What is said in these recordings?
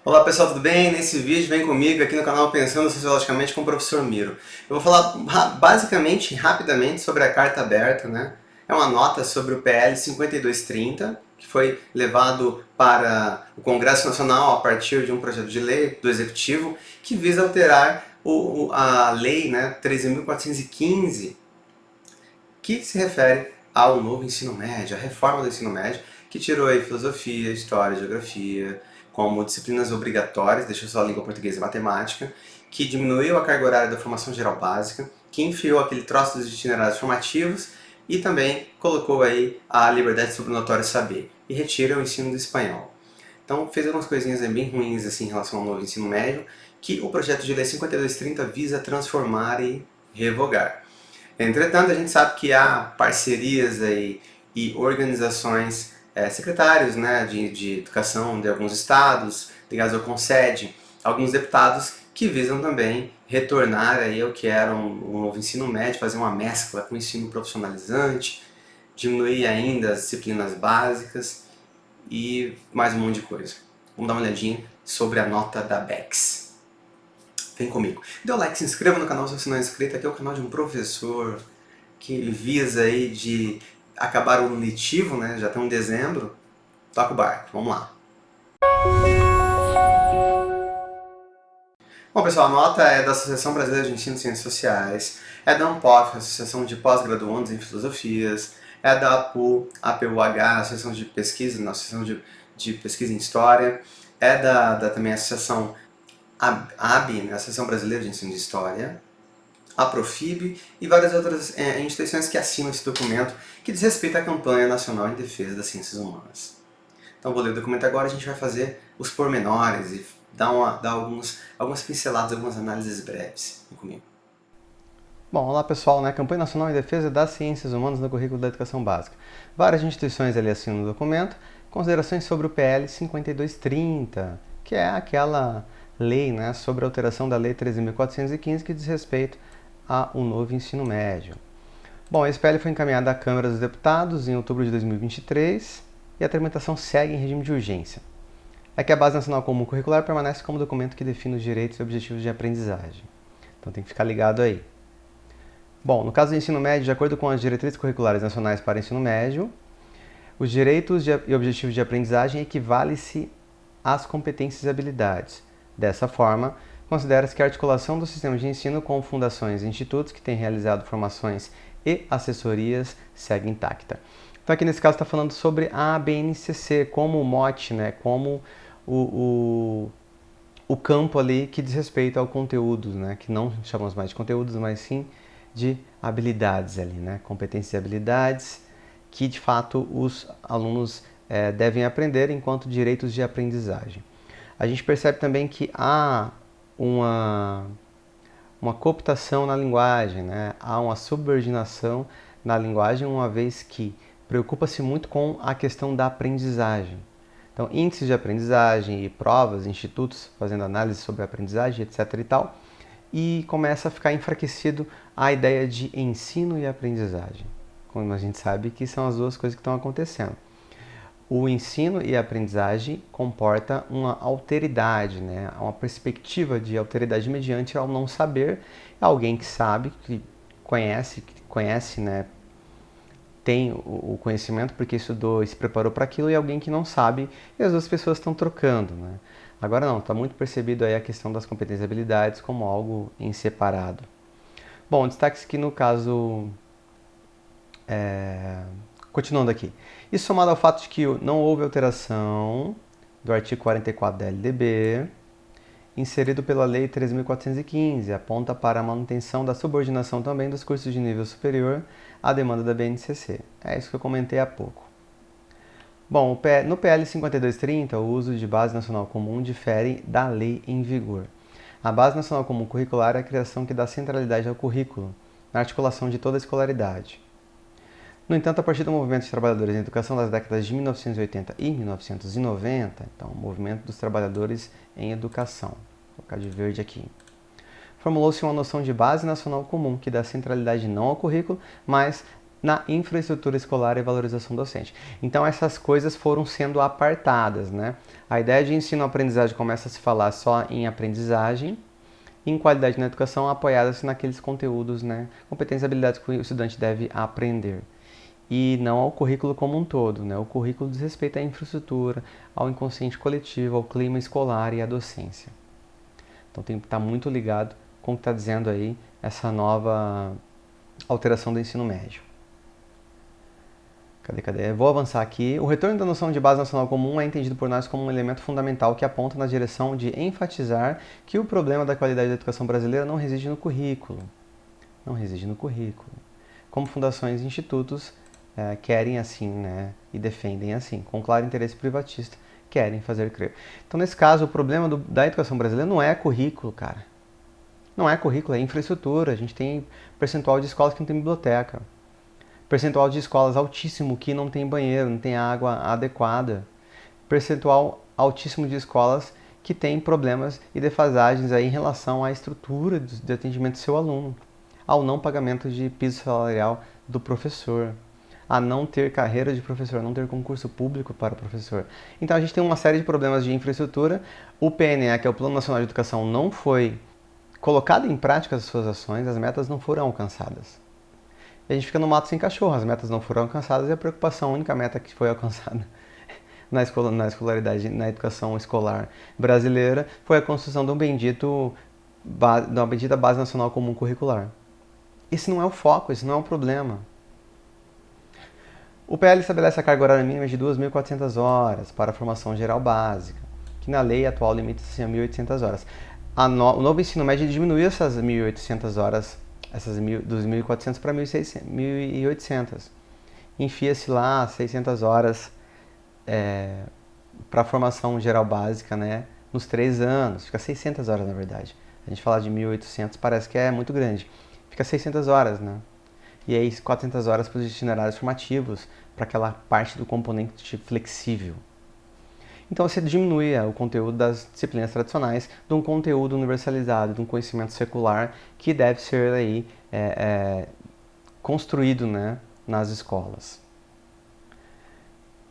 Olá pessoal, tudo bem? Nesse vídeo vem comigo aqui no canal Pensando Sociologicamente com o Professor Miro. Eu vou falar basicamente, rapidamente sobre a carta aberta, né? É uma nota sobre o PL 5230, que foi levado para o Congresso Nacional a partir de um projeto de lei do Executivo que visa alterar a lei, né, 13.415, que se refere ao novo ensino médio, a reforma do ensino médio, que tirou aí filosofia, história, geografia, como disciplinas obrigatórias, deixou só a língua portuguesa e matemática, que diminuiu a carga horária da formação geral básica, que enfiou aquele troço dos itinerários formativos e também colocou aí a liberdade sobre o notório saber e retira o ensino do espanhol. Então fez algumas coisinhas bem ruins assim, em relação ao novo ensino médio, que o projeto de lei 5230 visa transformar e revogar. Entretanto, a gente sabe que há parcerias aí e organizações, secretários, né, de educação de alguns estados, ligados ao Concede, alguns deputados que visam também retornar aí ao que era um novo ensino médio, fazer uma mescla com o ensino profissionalizante, diminuir ainda as disciplinas básicas e mais um monte de coisa. Vamos dar uma olhadinha sobre a nota da BEX. Vem comigo. Dê o like, se inscreva no canal se você não é inscrito. Aqui é o canal de um professor que visa aí de acabar o ano letivo, né? Já estamos em dezembro. Toca o barco, vamos lá. Bom, pessoal, a nota é da Associação Brasileira de Ensino e Ciências Sociais, é da ANPOF, Associação de Pós-Graduandos em Filosofias, é da APUH, Associação de Pesquisa, Associação de Pesquisa em História, é também a Associação AB, né, Associação Brasileira de Ensino de História, a Profib e várias outras instituições que assinam esse documento que diz respeito à campanha nacional em defesa das ciências humanas. Então vou ler o documento agora, a gente vai fazer os pormenores e dar algumas pinceladas, algumas análises breves. Vem comigo. Bom, olá pessoal, né? Campanha Nacional em Defesa das Ciências Humanas no Currículo da Educação Básica. Várias instituições ali assinam o documento. Considerações sobre o PL 5230, que é aquela lei, né, sobre a alteração da Lei 13.415 que diz respeito ao novo ensino médio. Bom, esse PL foi encaminhado à Câmara dos Deputados em outubro de 2023 e a tramitação segue em regime de urgência. É que a Base Nacional Comum Curricular permanece como documento que define os direitos e objetivos de aprendizagem. Então tem que ficar ligado aí. Bom, no caso do ensino médio, de acordo com as diretrizes curriculares nacionais para ensino médio, os direitos e objetivos de aprendizagem equivalem-se às competências e habilidades. Dessa forma, considera-se que a articulação do sistema de ensino com fundações e institutos que têm realizado formações e assessorias segue intacta. Então aqui nesse caso está falando sobre a ABNCC como mote, né, como o campo ali que diz respeito ao conteúdo, né, que não chamamos mais de conteúdos, mas sim de habilidades ali, né, competências e habilidades que de fato os alunos devem aprender enquanto direitos de aprendizagem. A gente percebe também que há uma cooptação na linguagem, né? Há uma subordinação na linguagem, uma vez que preocupa-se muito com a questão da aprendizagem. Então, índices de aprendizagem e provas, institutos fazendo análise sobre a aprendizagem, etc. e tal, e começa a ficar enfraquecido a ideia de ensino e aprendizagem. Como a gente sabe que são as duas coisas que estão acontecendo. O ensino e a aprendizagem comporta uma alteridade, né? Uma perspectiva de alteridade mediante ao não saber. Alguém que sabe, que conhece, né? Tem o conhecimento porque estudou e se preparou para aquilo, e alguém que não sabe, e as duas pessoas estão trocando, né? Agora não, está muito percebido aí a questão das competências e habilidades como algo em separado. Bom, destaque que no caso continuando aqui. Isso somado ao fato de que não houve alteração do artigo 44 da LDB, inserido pela Lei 3.415, aponta para a manutenção da subordinação também dos cursos de nível superior à demanda da BNCC. É isso que eu comentei há pouco. Bom, no PL 5230, o uso de Base Nacional Comum difere da lei em vigor. A Base Nacional Comum Curricular é a criação que dá centralidade ao currículo, na articulação de toda a escolaridade. No entanto, a partir do movimento de trabalhadores em educação das décadas de 1980 e 1990, então, o movimento dos trabalhadores em educação, vou colocar de verde aqui, formulou-se uma noção de base nacional comum que dá centralidade não ao currículo, mas na infraestrutura escolar e valorização docente. Então essas coisas foram sendo apartadas, né? A ideia de ensino-aprendizagem começa a se falar só em aprendizagem, em qualidade na educação apoiada-se naqueles conteúdos, né? Competências e habilidades que o estudante deve aprender. E não ao currículo como um todo, né? O currículo diz respeito à infraestrutura, ao inconsciente coletivo, ao clima escolar e à docência. Então tem que estar muito ligado com o que está dizendo aí essa nova alteração do ensino médio. Cadê? Vou avançar aqui. O retorno da noção de base nacional comum é entendido por nós como um elemento fundamental que aponta na direção de enfatizar que o problema da qualidade da educação brasileira não reside no currículo. Não reside no currículo. Como fundações e institutos querem assim, né, e defendem assim, com claro interesse privatista, querem fazer crer. Então, nesse caso, o problema da educação brasileira não é currículo, cara. Não é currículo, é infraestrutura. A gente tem percentual de escolas que não tem biblioteca. Percentual de escolas altíssimo que não tem banheiro, não tem água adequada. Percentual altíssimo de escolas que tem problemas e defasagens aí em relação à estrutura de atendimento do seu aluno, ao não pagamento de piso salarial do professor, a não ter carreira de professor, não ter concurso público para professor. Então a gente tem uma série de problemas de infraestrutura. O PNE, que é o Plano Nacional de Educação, não foi colocado em prática as suas ações, as metas não foram alcançadas. E a gente fica no mato sem cachorro, as metas não foram alcançadas e a preocupação, a única meta que foi alcançada na escolaridade, na educação escolar brasileira, foi a construção de uma bendita Base Nacional Comum Curricular. Esse não é o foco, esse não é o problema. O PL estabelece a carga horária mínima de 2.400 horas para a formação geral básica, que na lei atual limita-se a 1.800 horas. O novo ensino médio diminuiu essas 1.800 horas, dos 1.400 para 1.800. Enfia-se lá 600 horas para a formação geral básica, né, nos 3 anos. Fica 600 horas, na verdade. A gente falar de 1.800 parece que é muito grande. Fica 600 horas, né? E aí 400 horas para os itinerários formativos, para aquela parte do componente flexível. Então você diminui o conteúdo das disciplinas tradicionais de um conteúdo universalizado, de um conhecimento secular que deve ser aí, construído, né, nas escolas.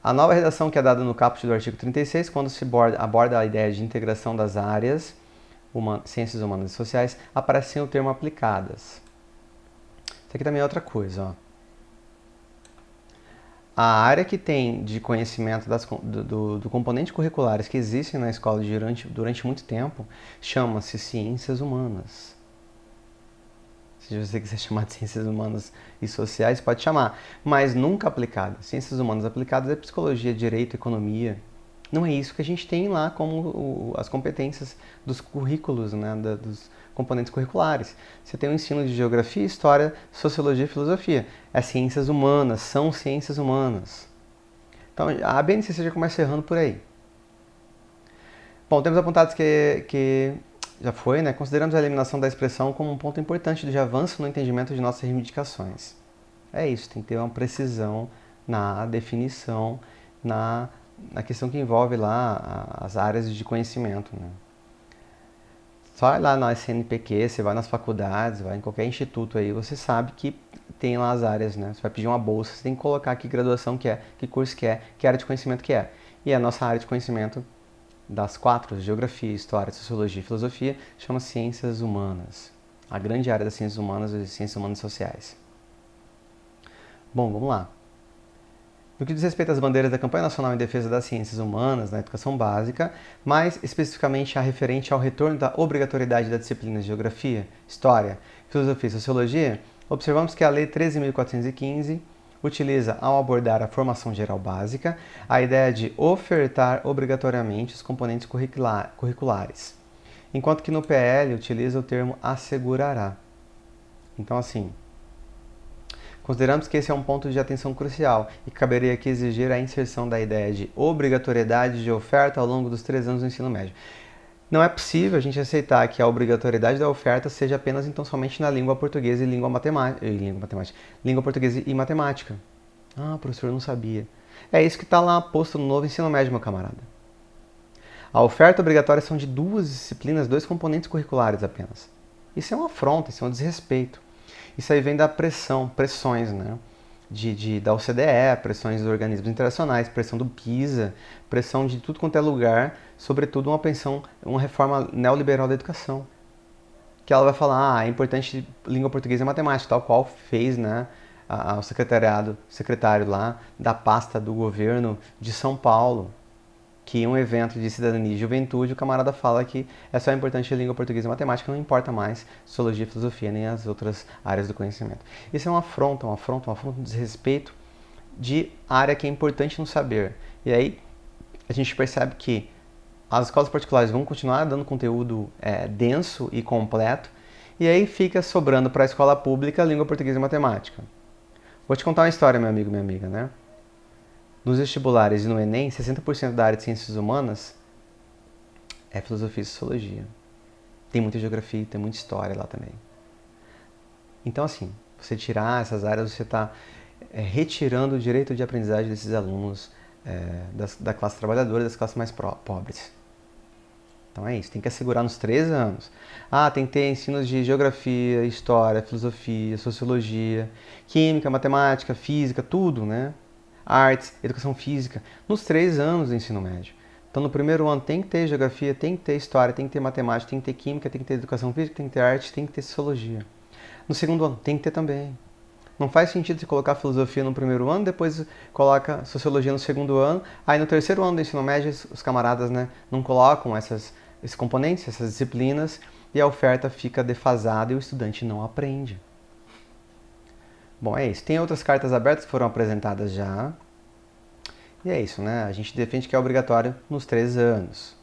A nova redação que é dada no caput do artigo 36, quando se aborda a ideia de integração das áreas ciências humanas e sociais, aparece sem o termo aplicadas. Isso aqui também é outra coisa, ó. A área que tem de conhecimento do componente curriculares que existem na escola durante muito tempo chama-se ciências humanas. Se você quiser chamar de ciências humanas e sociais, pode chamar, mas nunca aplicada. Ciências humanas aplicadas é psicologia, direito, economia. Não é isso que a gente tem lá como as competências dos currículos, né, dos componentes curriculares. Você tem o ensino de geografia, história, sociologia e filosofia. É ciências humanas, são ciências humanas. Então a BNCC já começa errando por aí. Bom, temos apontados que já foi, né? Consideramos a eliminação da expressão como um ponto importante de avanço no entendimento de nossas reivindicações. É isso, tem que ter uma precisão na definição, na questão que envolve lá as áreas de conhecimento, né? Só vai lá na SNPq, você vai nas faculdades, vai em qualquer instituto aí, você sabe que tem lá as áreas, né? Você vai pedir uma bolsa, você tem que colocar que graduação que é, que curso que é, que área de conhecimento que é. E a nossa área de conhecimento das 4, geografia, história, sociologia e filosofia, chama ciências humanas. A grande área das ciências humanas e ciências humanas sociais. Bom, vamos lá. No que diz respeito às bandeiras da Campanha Nacional em Defesa das Ciências Humanas na educação básica, mais especificamente a referente ao retorno da obrigatoriedade da disciplina de Geografia, História, Filosofia e Sociologia, observamos que a Lei 13.415 utiliza, ao abordar a formação geral básica, a ideia de ofertar obrigatoriamente os componentes curriculares, enquanto que no PL utiliza o termo assegurará. Então, assim, consideramos que esse é um ponto de atenção crucial e caberia aqui exigir a inserção da ideia de obrigatoriedade de oferta ao longo dos 3 anos do ensino médio. Não é possível a gente aceitar que a obrigatoriedade da oferta seja apenas então somente na língua portuguesa e língua portuguesa e matemática. Ah, professor, eu não sabia. É isso que está lá posto no novo ensino médio, meu camarada. A oferta obrigatória são de 2 disciplinas, 2 componentes curriculares apenas. Isso é uma afronta, isso é um desrespeito. Isso aí vem da pressões, né? da OCDE, pressões dos organismos internacionais, pressão do PISA, pressão de tudo quanto é lugar, sobretudo uma reforma neoliberal da educação. Que ela vai falar, é importante língua portuguesa e matemática, tal qual fez, né, o secretário lá da pasta do governo de São Paulo, que em um evento de cidadania e juventude, o camarada fala que é só importante língua portuguesa e matemática, não importa mais sociologia, filosofia, nem as outras áreas do conhecimento. Isso é uma afronta, um desrespeito de área que é importante no saber. E aí a gente percebe que as escolas particulares vão continuar dando conteúdo denso e completo, e aí fica sobrando para a escola pública língua portuguesa e matemática. Vou te contar uma história, meu amigo, minha amiga, né? Nos vestibulares e no Enem, 60% da área de ciências humanas é filosofia e sociologia. Tem muita geografia, tem muita história lá também. Então, assim, você tirar essas áreas, você está retirando o direito de aprendizagem desses alunos da classe trabalhadora e das classes mais pobres. Então é isso, tem que assegurar nos 3 anos. Tem que ter ensinos de geografia, história, filosofia, sociologia, química, matemática, física, tudo, né? Artes, educação física, nos 3 anos do ensino médio. Então no primeiro ano tem que ter geografia, tem que ter história, tem que ter matemática, tem que ter química, tem que ter educação física, tem que ter arte, tem que ter sociologia. No segundo ano tem que ter também. Não faz sentido você colocar filosofia no primeiro ano, depois coloca sociologia no segundo ano, aí no terceiro ano do ensino médio os camaradas, né, não colocam esses componentes, essas disciplinas, e a oferta fica defasada e o estudante não aprende. Bom, é isso. Tem outras cartas abertas que foram apresentadas já. E é isso, né? A gente defende que é obrigatório nos 3 anos.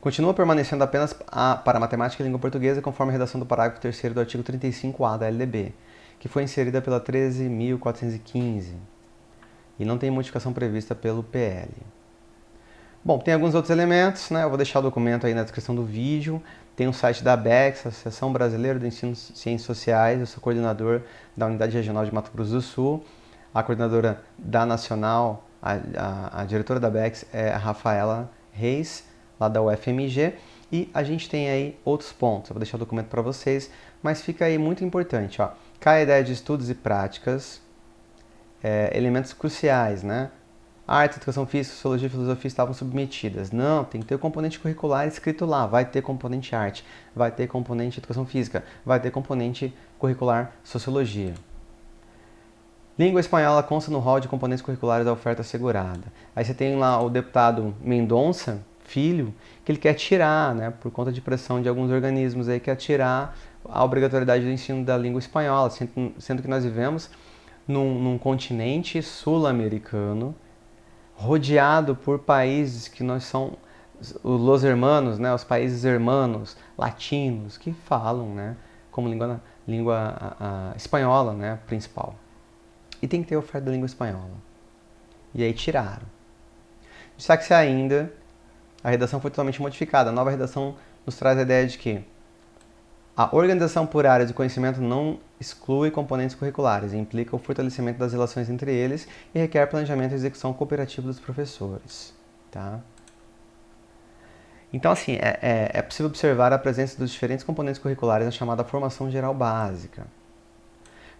Continua permanecendo apenas para matemática e língua portuguesa, conforme a redação do parágrafo 3º do artigo 35A da LDB, que foi inserida pela 13.415. E não tem modificação prevista pelo PL. Bom, tem alguns outros elementos, né? Eu vou deixar o documento aí na descrição do vídeo. Tem o site da ABEX, Associação Brasileira do Ensino de Ciências Sociais. Eu sou coordenador da Unidade Regional de Mato Grosso do Sul. A coordenadora da Nacional, a diretora da ABEX é a Rafaela Reis, lá da UFMG. E a gente tem aí outros pontos. Eu vou deixar o documento para vocês, mas fica aí muito importante, ó. Cai a ideia de estudos e práticas, elementos cruciais, né? Arte, educação física, sociologia e filosofia estavam submetidas. Não, tem que ter o componente curricular escrito lá. Vai ter componente arte, vai ter componente educação física, vai ter componente curricular sociologia. Língua espanhola consta no rol de componentes curriculares da oferta assegurada. Aí você tem lá o deputado Mendonça, filho, que ele quer tirar, né, por conta de pressão de alguns organismos, aí quer tirar a obrigatoriedade do ensino da língua espanhola, sendo que nós vivemos num continente sul-americano, rodeado por países que nós são os hermanos, né, os países hermanos latinos que falam, né, como língua espanhola, né, principal. E tem que ter oferta da língua espanhola. E aí tiraram. Destaque-se ainda, a redação foi totalmente modificada. A nova redação nos traz a ideia de que a organização por áreas de conhecimento não exclui componentes curriculares, implica o fortalecimento das relações entre eles e requer planejamento e execução cooperativa dos professores. Tá? Então, assim, é possível observar a presença dos diferentes componentes curriculares na chamada formação geral básica.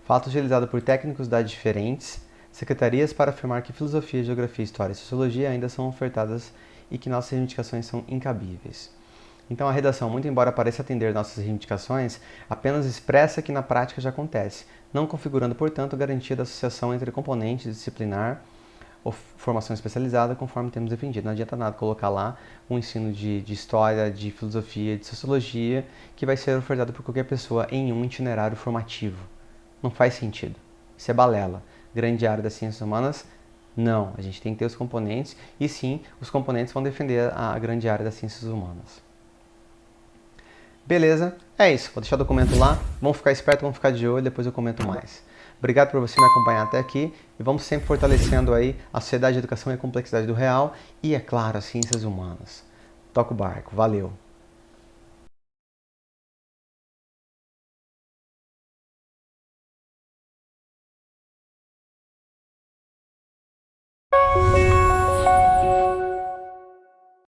Fato utilizado por técnicos da diferentes secretarias para afirmar que filosofia, geografia, história e sociologia ainda são ofertadas e que nossas reivindicações são incabíveis. Então a redação, muito embora pareça atender nossas reivindicações, apenas expressa que na prática já acontece, não configurando, portanto, garantia da associação entre componentes disciplinar ou formação especializada, conforme temos defendido. Não adianta nada colocar lá um ensino de história, de filosofia, de sociologia, que vai ser ofertado por qualquer pessoa em um itinerário formativo. Não faz sentido. Isso é balela. Grande área das ciências humanas, não. A gente tem que ter os componentes, e sim, os componentes vão defender a grande área das ciências humanas. Beleza, é isso. Vou deixar o documento lá. Vamos ficar esperto, vamos ficar de olho, depois eu comento mais. Obrigado por você me acompanhar até aqui e vamos sempre fortalecendo aí a sociedade, a educação e a complexidade do real e, é claro, as ciências humanas. Toca o barco. Valeu!